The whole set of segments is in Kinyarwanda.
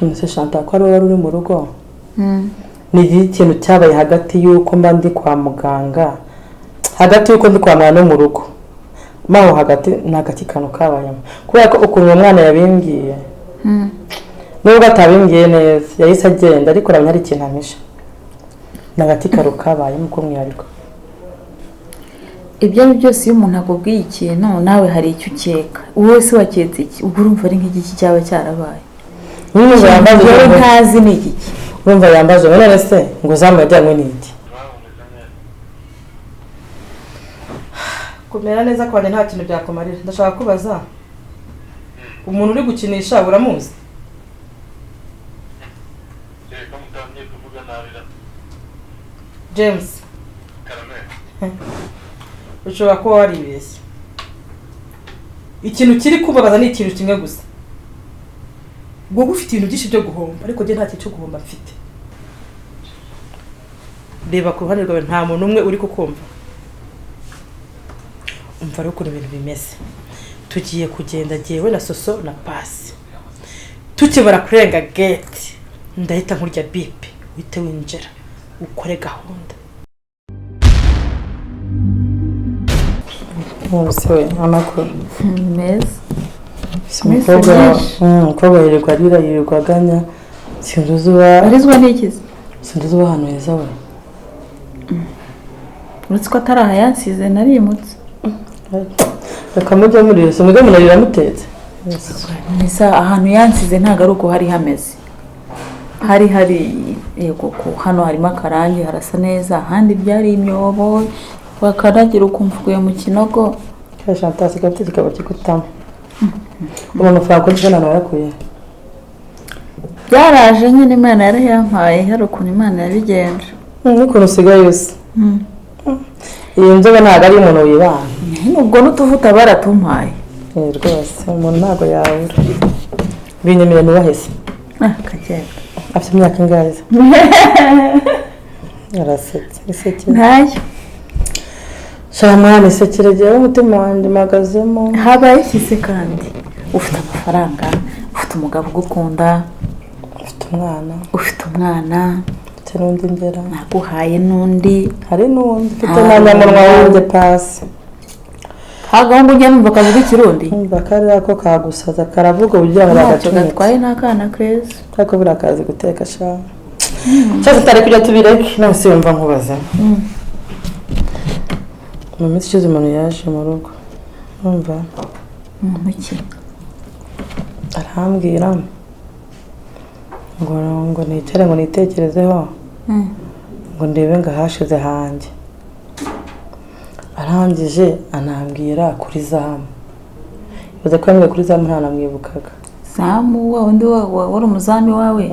Nse Chantal ko ari wari uri mu rugo. Ni ikintu cyabaye hagati yuko mba ndi kwa muganga. Hagati yuko ndi kwa mwana mu rugo. Maho hagati nagakikano kabayemo. Kubera ko ukuntu umwana yabimbwiye. Nubwo atabimbwiye neza, yahise agenda ariko urabona ari ikintu amisha. Nagatikaro kabayemo ko mwiyariko. Ibyo byose iyo umuntu akubwiye ikintu nawe hari icyo ukeka. Wowe se waketse iki? Ubwo urumva ari nk'igiki cyawe cyarabaye. Urumva yambaje ntazi ni igiki. Urumva yambaje none se ngo zamujyanywe n'iki? Kumera neza kwanje nta kintu byakomarira. Ndashaka kubaza. Umuntu uri gukinisha uramuzi? James. Ushobora kuba waribeshye. Ikintu kiri kubabaza ni ikintu kimwe gusa. Ubwo ufite ibintu byinshi byo guhomba ariko je nta kintu cyo guhomba mfite. Reba ku ruhande rwawe nta muntu umwe uri kukumva. Umva rero ukuntu ibintu bimeze. Tugiye kugenda jewe na Soso na Pasi. Tukibara kurenga gate. Ndahita nkurya bipe uhite winjira ukore gahunda. Mose amakuru meza. Umukobwa yirirwa aganya sinduzuba arizwa n'ikizi sinduzuba hano heza we. Uretse ko atari ahayansize narimutse. Akamujya muri yose mujya munarira mutetse. Nisa ahantu yansize ntago ari uko hari hameze. Hari yego ko hano harimo akarangi harasa neza ahandi byari imyobo wakaragira ukumvuye mu kinogo. Chantal sikabiti kikaba kikutama. Umuntu ufaka kujana nawe yakuye. Byaraje nyine Imana yari yampaye hari ukuntu Imana yabigenje. Nuko usigaye yose. Iyo nzoga ntago ari umuntu wibana. Nubwo n'utuvuta baratumpaye. Rwose umuntu ntago yawura. Binyemeye n'uwahese. Kagenda. Afite imyaka ingahe? Yarasetse. Iseke. Ntayo. Shamani sekirege umutima wanjye magazemo. Habaye ikise kandi ufite amafaranga, ufite umugabo ugukunda, ufite umwana, Terundi ngera. Naguhaye nundi, hari nundi mfite n'amanwa wanjye Pasi. Hagahungu njya numva kavuga ikirundi. Bakari ako kagusaza karavuga uburyo bagacunye. Gatwaye n'akana keza. Kako burakazi guteka sha. Cyose tari kujya tubireke none se yumva nkubaza. Mu minsi cyose umuntu yaje mu rugo. Umva. Muki. Arambwira ngo nicare ngo nitekerezeho. Ngo ndebe ngahashize hanjye. Arangije anambwira kuri zamu. Bivuze ko yambwiye kuri zamu nta namwibukaga. Zamu wa undi wari umuzami wawe.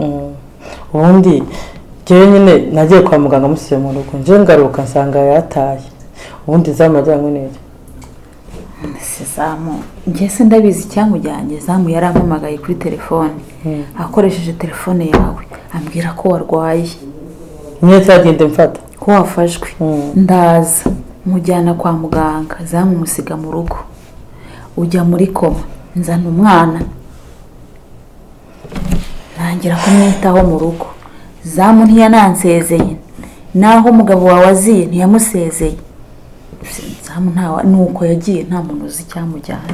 Ubundi jewe nyine nagiye kwa muganga musiye mu rugo. Nje ngaruka nsanga yataye. Ubundi zamu ajyanywe neza. Zamu ngiye se ndabizi cyamujyanye. Zamu yarampamagaye kuri telefone. Akoresheje telefone yawe ambwira ko warwaye. Niyo cyagende mfata ko wafashwe. Ndaza mujyana kwa muganga. Zamu musiga mu rugo. Ujya muri koma. Nzana umwana. Nangira kumwitaho mu rugo. Zamu ntiyanansezeye. Naho umugabo wawe aziye ntiyamusezeye. Zamu ntawa nuko yagiye nta muntu uzi cyamujyana.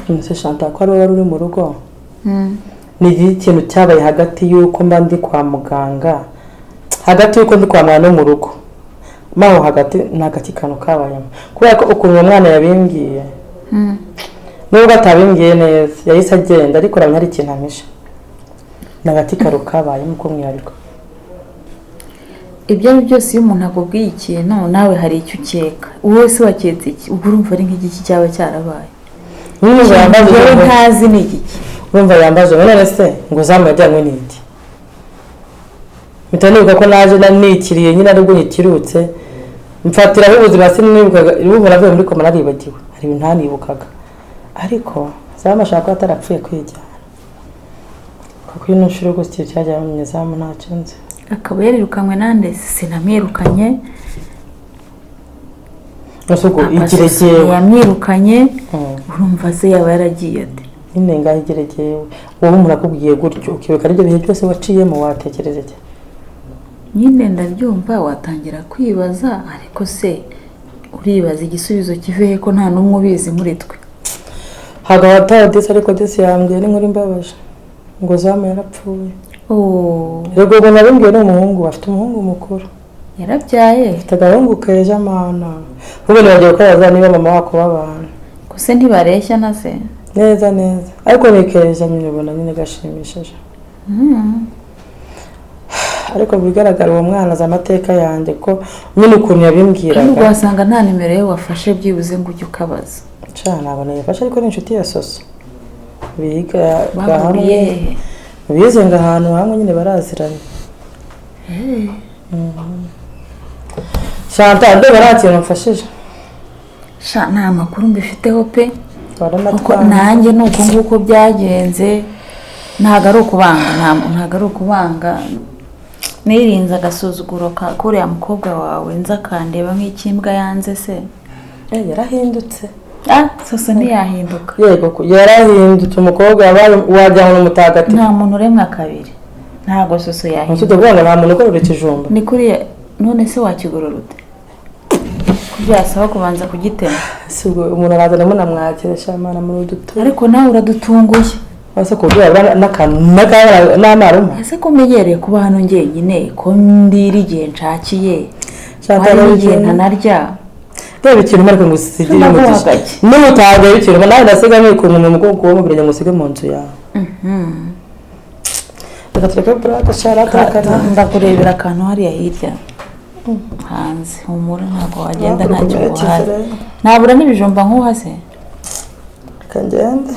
Nse Chantal ko ari wari uri mu rugo. Ni ikintu cyabaye hagati yuko mba ndi kwa muganga. Hagati yuko ndi kwa mwana mu rugo. Maho hagati nagakikano kabayemo. Kubera ko ukuntu umwana yabimbwiye. Nubwo atabimbwiye neza, yahise agenda ariko urabona ari ikintu amisha. Nagatikaro kabayemo ko mwiyariko. Ibyo byose iyo umuntu akubwiye ikintu nawe hari icyo ukeka. Wowe se waketse iki? Ubwo urumva ari nk'igiki cyawe cyarabaye. Urumva yambaje ntazi ni igiki. Urumva yambaje none se ngo zamujyanywe n'iki? Mitanibuka ko naje nanikiriye nyine aribwo nyikirutse. Mfatira ubuzima sinibukaga ubu navuye muri koma naribagiwe. Hari ibintu ntanibukaga. Ariko zamashaka atarapfuye kwijyana. Kuko ino nshuro gusitira cyajyanye mu zamu ntacyo nzi. Akaba yarirukanwe nande sinamwirukanye. Nasuko ikirekeye yamwirukanye urumva se yaba yaragiye ate. nyine ngaho igeregeye wowe murakubwiye gutyo ukibuka ibyo bihe byose waciyemo watekereza iki? nyine ndabyumva watangira kwibaza ariko se uribaza igisubizo kivuye ko nta n'umwe ubizi muri twe. Hagahata disi ariko disi yambwiye n'inkuru imbabaje ngo zamu yarapfuye. Rego ngo nabimbwiye n'umuhungu afite umuhungu mukuru yarabyaye afite agahungu keza mana ubwo nagiye gukoraza niba mama wako babana kose ntibareshya na se neza ariko nikeza nyine ubona nyine gashimishije. Ariko bigaragara uwo mwana aza amateka yanjye ko nyine ukuntu yabimbwiraga kandi wasanga nta nimero ye wafashe byibuze ngo ujye ukabaza cyane abona yafashe ariko n'inshuti ya Soso biga bahuriye bize ngo ahantu hamwe nyine baraziranye. Shanta ndo barakintu mfashije nta makuru mbifiteho pe kuko nanjye nuko nguko byagenze ntago ari ukubanga nirinze agasuzuguro ka kuriya mukobwa wawe nza kandeba nk'ikimbwa yanze se yarahindutse. Soso ntiyahinduka. Yego yarahindutse umukobwa wajyana n'umutagatifu nta muntu uremwa kabiri ntago Soso yahinduka. Nsute bwanga nta muntu ukorera ikijumba ni kuri none se wakigorora ute kubyasaba kubanza kugitema sibwo umuntu arazana munamwakira shamana muri duto ariko nawe uradutunguye ase kubyara n'amaruma ese ko menyereye kuba hano njyenyine ko ndiri igihe nshakiye cyangwa igihe ntanarya reba ikintu mariko ngusigire umugisha n'umutaga y'ikintu nawe ndasiga mwikuntu mu mugongo wo mubirenge musige mu nzu yawe. Ndatureka braka sharata ndakurebera akantu hariya hirya hanze humura ntabwo wagenda ntacyo uhaze nabura n'ibijumba nk'uhase kangende.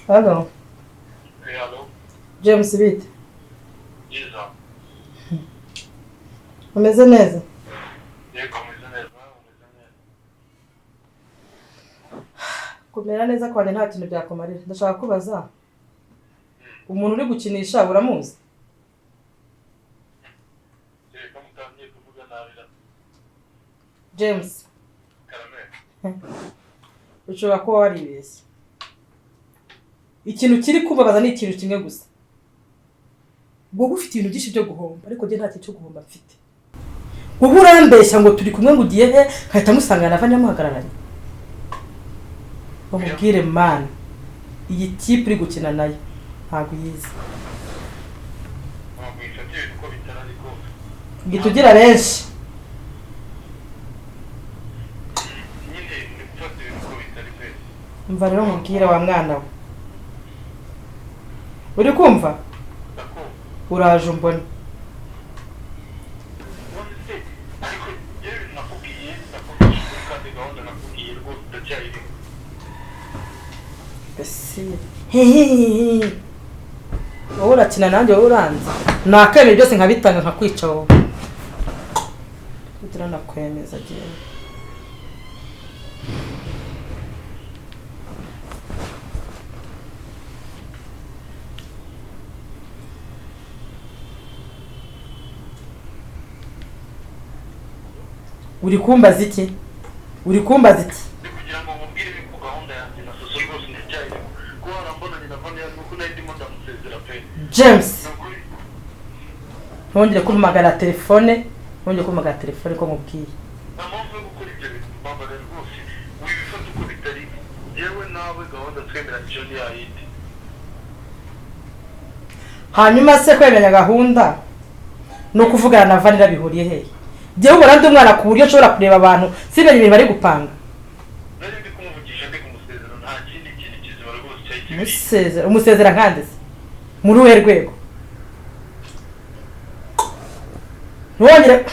Hello. Hello. James bite? Yiza. Umeze neza? Yego umeze neza. Kumera neza kwanye nta kintu byakumarira. Ndashaka kubaza. Umuntu uri gukinisha uramuzi? Yego mutangiye kuvuga nabira. James. Karame. Ushobora kuba waribeshye. Ikintu kiri kubabaza ni ikintu kimwe gusa. Wowe ufite ibintu byinshi byo guhomba ariko je nta kintu cyo guhomba mfite. Wowe urambeshya ngo turi kumwe ngo ugiye he kahita musanga navanye muhagararanye. Bamubwire man iyi kipe uri gukina nayo ntago yize. Gitugira benshi. Mva rero mubwire wa mwana we. Uri kumva? Uraje umbone. Hehehe. Wowe urakina nanjye wowe uranze. Nakemeye byose nkabitanga nkakwica wowe. Kugira nakwemeza giye. Uri kumbaza iki? Uri kumbaza iki? Kugira ngo mubwire ko gahunda yanjye na Soso rwose ndacyayi ko arambona ni navanye nuko nahitimo ndamusezera pe. James. Ntongere kumagara telefone, ntongere kumagara telefone ko mubwiye. Namuntu gukora ibyo bintu bambara rwose. Wibifata uko bitari. Yewe nawe gahunda twemera cyo ni yayindi. Hanyuma se kwemenya gahunda no kuvugana na Vanilla bihuriye he? Jewe ubona ndi umwana ku buryo nshobora kureba abantu simenye ibintu bari gupanga. Nari ndi kumuvugisha ndi kumusezera nta kindi kintu kizima rwose cyari umusezera nkande se muri uwe rwego ntwongere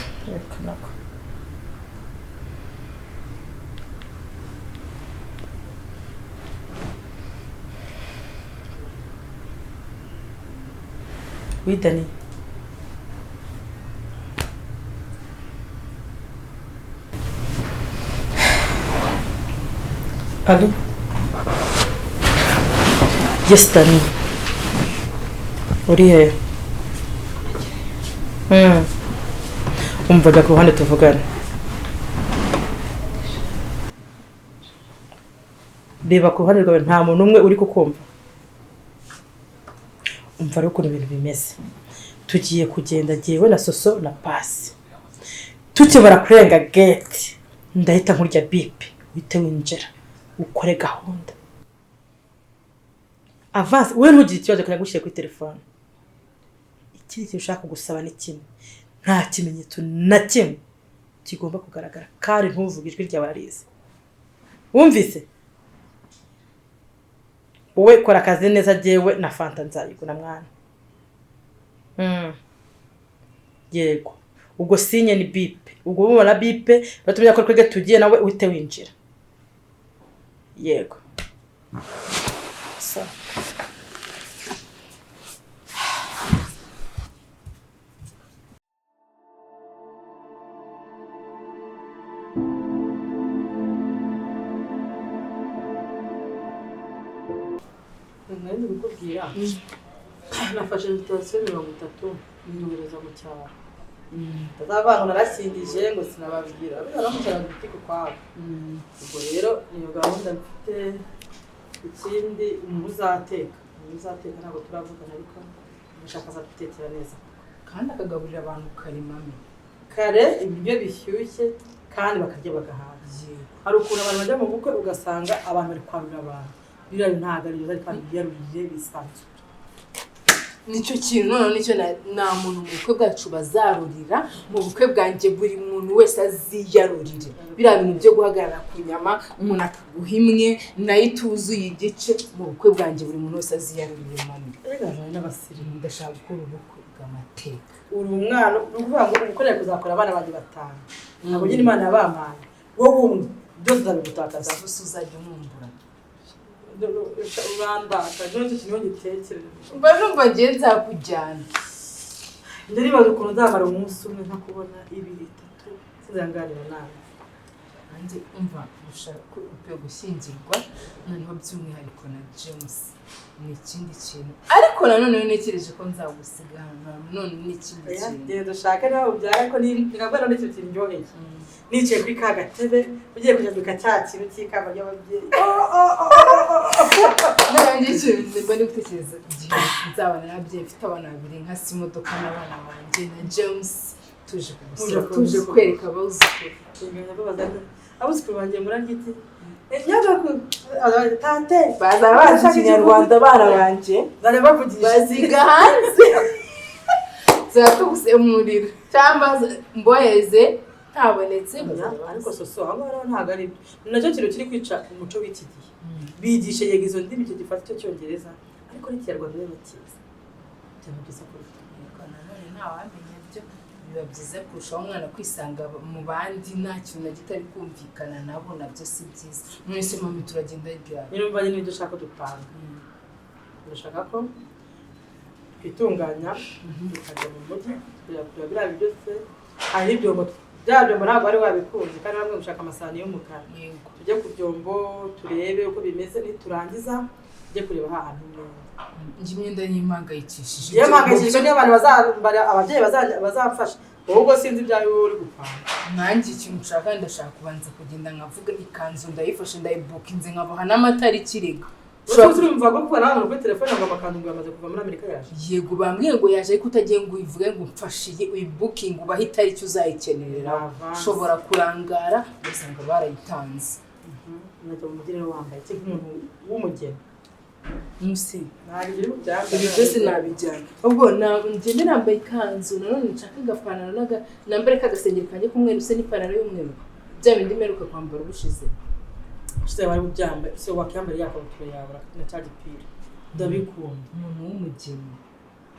Widani Allô? Yes, Dani. uri he umva jya ku ruhande tuvugane reba ku ruhande rwawe nta muntu umwe uri kukumva umva rero ukuntu ibintu bimeze tugiye kugenda jyewe na Soso na Pasi tukibara kurenga gate ndahita nkurya bipe uhite winjira ukore gahunda avance we ntugire ikibazo kandi gushyira kuri telefone ikindi kintu ushaka gusaba ni kimwe nta kimenyetso na kimwe kigomba kugaragara kandi ntuvuge ijwi ryawe arize wumvise wowe kora akazi neza jyewe na fanta nzayigura mwana yego ubwo sinye ni bipe ubwo ubona bipe batumye ko twege tugiye nawe uhite winjira yego so nari gukubwira nafashe invitation 30 n'inyohereza mu cyaro tazabana narasindije ngo sinababwira baramucyara gutiko kwabo ubwo rero niyo gahunda mfite ikindi muzateka ntabwo turavugana ariko ndashaka azadutekera neza kandi akagaburira abantu karimame kare ibiryo bishyushye kandi bakarya bagahaza hari ukuntu abantu bajya mu bukwe ugasanga abantu bari kwarura abantu birari ntago ari byo kandi byarurije bisanzwe nicyo kintu none nicyo na muntu mu bukwe bwacu bazarurira mu bukwe bwanjye buri muntu wese aziyarurire biriya bintu byo guhagarara ku nyama umuntu akaguha imwe nayo ituzuye igice mu bukwe bwanjye buri muntu wese aziyarurire mami rega n'abasirimu ndashaka gukora ubukwe bw'amateka uri umwana uvuga ngo ukorera kuzakora abana banjye batanu ntabwo nyine imana yabamanye wowe umwe byose uzabigutakaza gusa uzajya umumbura uranda akajonje kinyo gitekereza mba numva ngiye nzakujyana ndaribaza ukuntu nzamara umunsi umwe ntakubona 2-3 sinzanganira nawe anje umva ushaka upyo gushyingirwa noneho by'umwihariko na James ni ikindi kintu ariko nanone nekereje ko nzagusigana none ni ikindi kintu rero dushaka nawe ubyara ko ningabana n'icyo kintu njoheye nice kuri ka gatebe ugiye kujya cya kintu cy'ikamba ry'ababyeyi nanjye cyo mba ndi gutekereza igihe nzabana n'ababyeyi mfite abana babiri nka imodoka n'abana banjye na James tuje kwereka abuzukuru abuzukuru banjye murangiti tante baza bazi Kinyarwanda bana banje bari bavugisha baziga hanze zatugusemurira cyangwa mboyeze ntabonetse ariko Soso aho ntago ari nacyo kintu kiri kwica umuco w'iki gihe bigisha yegizo ndimi cyo gifata cyo cyongereza ariko n'Ikinyarwanda ni cyiza cyane byiza ko none ntawamenya byo biba byiza kurushaho umwana kwisanga mu bandi nta kintu na gitari kumvikana nabo nabyo si byiza mwese mami turagenda ryari rero mva nyine dushaka dupanga ndashaka ko twitunganya tukajya mu mujyi kugira biriya byose hari ibyombo byabyo ntabwo ari wabikunze kandi bamwe gushaka amasahani y'umukara tujye ku byombo turebe uko bimeze niturangiza tujye kureba ahantu imyenda y'imangayikishije y'imangayikishije niyo abantu bazambara ababyeyi bazamfasha ubwo sinzi ibyawe uri gupanga nanjye ikintu nshaka ndashaka kubanza kugenda nkavuga ikanzu ndayifashe ndayibukinze nkabaha n'amatariki rega Ushobora kumva ko kuba nawe kuri telefone ngo bakandunga bamaze kuva muri Amerika yaje. Yego bambwiye ngo yaje ariko utagiye ngo uyivuge ngo mfashiye uyibuking ubaha itariki uzayikenerera. Ushobora kurangara usanga barayitanze. Nacyo umugire wambaye cyo nk'umuntu w'umugeni. Musi nabigire byambaye. Ibi byose nabijyana. Ubwo ngende nambaye ikanzu none nshaka agapanaro nambare kagasengeri kanje kumwe use n'ipantaro y'umweru. Bya bindi meruka kwambara ubushize. Ushite bari bubyamba se wakyambara yakabutura yawe na charge pire ndabikunda umuntu w'umugeni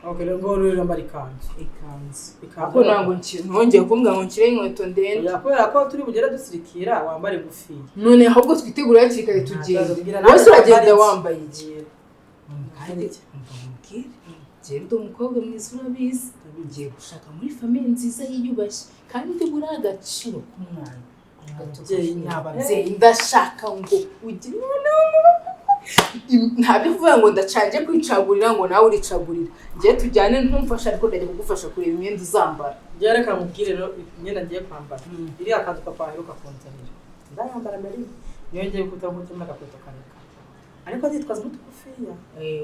okay ngo rero mbari ikanzu ako nango ntongeye kumbwa ngo nkire inkweto ndende yakora ko turi bugera dusirikira wambare gufi none ahubwo twitegura yakirikare tugenda wose uragenda wambaye igihe kandi mbabwire genda umukobwa mwiza urabizi ugiye gushaka muri famille nziza yiyubashye kandi buri agaciro k'umwana ababyeyi ndashaka ngo ugire ntabyo kuvuga ngo ndacanje kwicagurira ngo nawe uricagurira ngiye tujyane ntumfasha ariko ndajya kugufasha kureba imyenda uzambara ngiye reka mubwire rero imyenda ngiye kwambara iriya kanzu papa aheruka kunzanira ndayambara mbere niyo ngiye gukuta nk'utumwe agakweto kareka ariko zitwaza n'utugufiya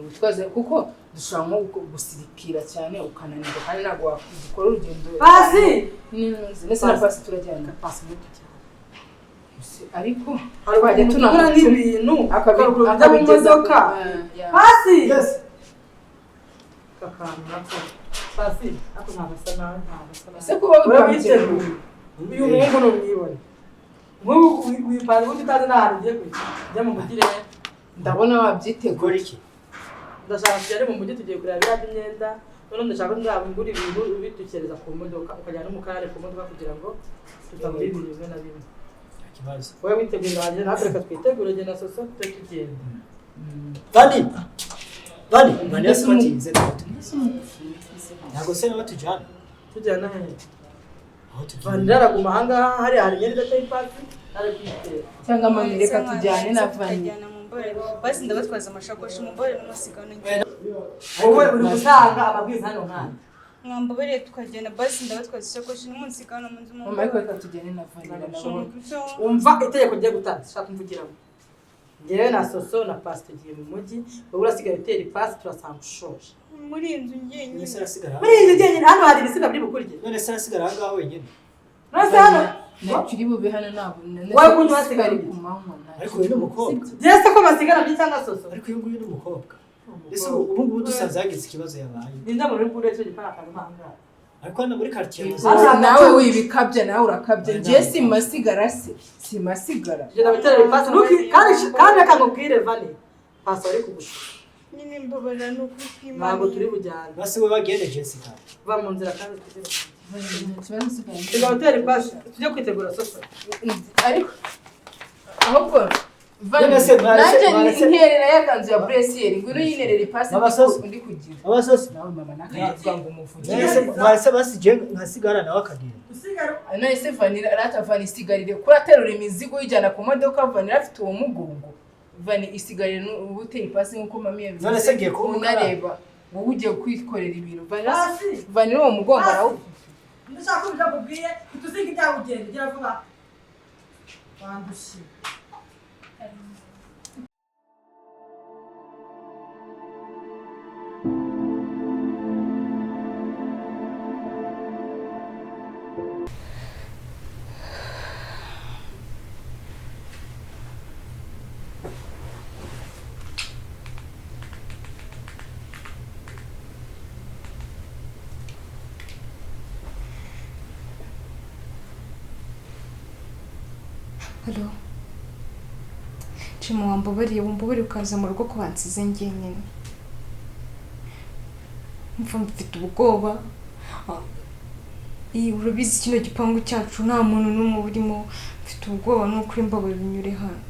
utwaze kuko dushobora nko gusirikira cyane ukananirwa kandi ntabwo wakora urugendo pasi ndetse na pasi turajyana pasi muto cyane ariko twajya tunakora n'ibintu akabijya mu modoka pasi kakantu nako pasi ako ntabasa nawe ese kuba wabiteguye uyu muhungu n'umwibone nk'ubu wipanze gutyo utazi n'ahantu ugiye kujya mu mugire ndabona wabyiteguye iki ndashaka kujya mu mujyi tugiye kureba biriya by'imyenda none ndashaka nzabungura ibintu ubitukereza ku modoka ukajyana n'umukarare ku modoka kugira ngo tutagura ibintu bimwe na bimwe wowe witegurira wanjye natwe reka twitegure genda Soso tujye tugenda Vani mwanyasi batinze ntabwo se nawe tujyana hehe Vani araguma ahangaha hariya hari imyenda idateye ipasi ari kwitera cyangwa mami reka tujyane na Vani basi ndabatwaza amashakoshi mumbore n'umusigano wowe uri gutanga amabwiriza hano nkana mwambabarire tukagenda basi ndabatwaza ishakoshi n'umusigano mu nzu mama ariko reka tujyane na Vani umva itegeko ngiye gutanga shaka kumvugiramo ngewe na Soso na pasi tugiye mu mujyi wowe urasigaye utera ipasi turasanga ushoje muri iyi nzu ngenyine muri iyi nzu ngenyine hano hari ibisiga biri bukurye none se arasigara aha ngaha wenyine nose hano turi bube hano ntabwo wowe kundi wasigara ku manywa ariko uyu ni umukobwa byese ko basigara byi cyangwa Soso ariko uyu nguyu ni umukobwa ese ubu ngubu dusanze yagize ikibazo yabaye ninda muri bure cyo gipara mpanga ariko hano muri quartier nawe wibikabya nawe urakabya ngiye simasigara simasigara je nabitera ipasi kandi akangubwire Vani pasi ari kugusha nyine mbabara no kwimana ntabwo turi bujyana basi we bagende Jessica va mu nzira kandi tugere ikibazo sigaye tugahotera ipasi tujye kwitegura Soso ariko ahubwo Nonese nanjye nterera yakanzu ya bresier ngwino yinerera ipasi ndi kugira abasosi nawe mama nakavuga ngo umuvuge mwese basije nkasigara nawe akagira none se Vani rata Vani isigarire kuri aterura imizigo yijyana ku modoka Vani afite uwo mugongo Vani isigarire n'ubuteye ipasi nkuko mami yabivuze none se ngiye unareba wowe ugiye kwikorera ibintu Vani n'uwo mugongo arawo ndashaka ko bikubwiye tuzinga ibyawugenda gira vuba wandushye Hello. Chimo wambabariye ukaza mu rugo kubansize njyenyine. Mfa mfite ubwoba. Urabizi kino gipangu cyacu nta muntu n'umwe urimo, mfite ubwoba nuko imbabari binyure hano.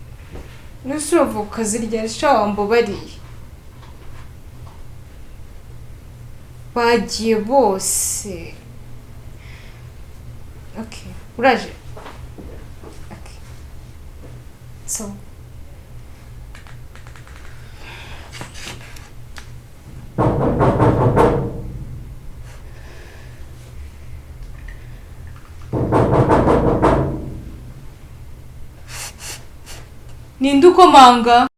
Nese uravuga ukazirya sha wambabariye. Bagiye bose. Okay, uraje. So Ninde ukomanga?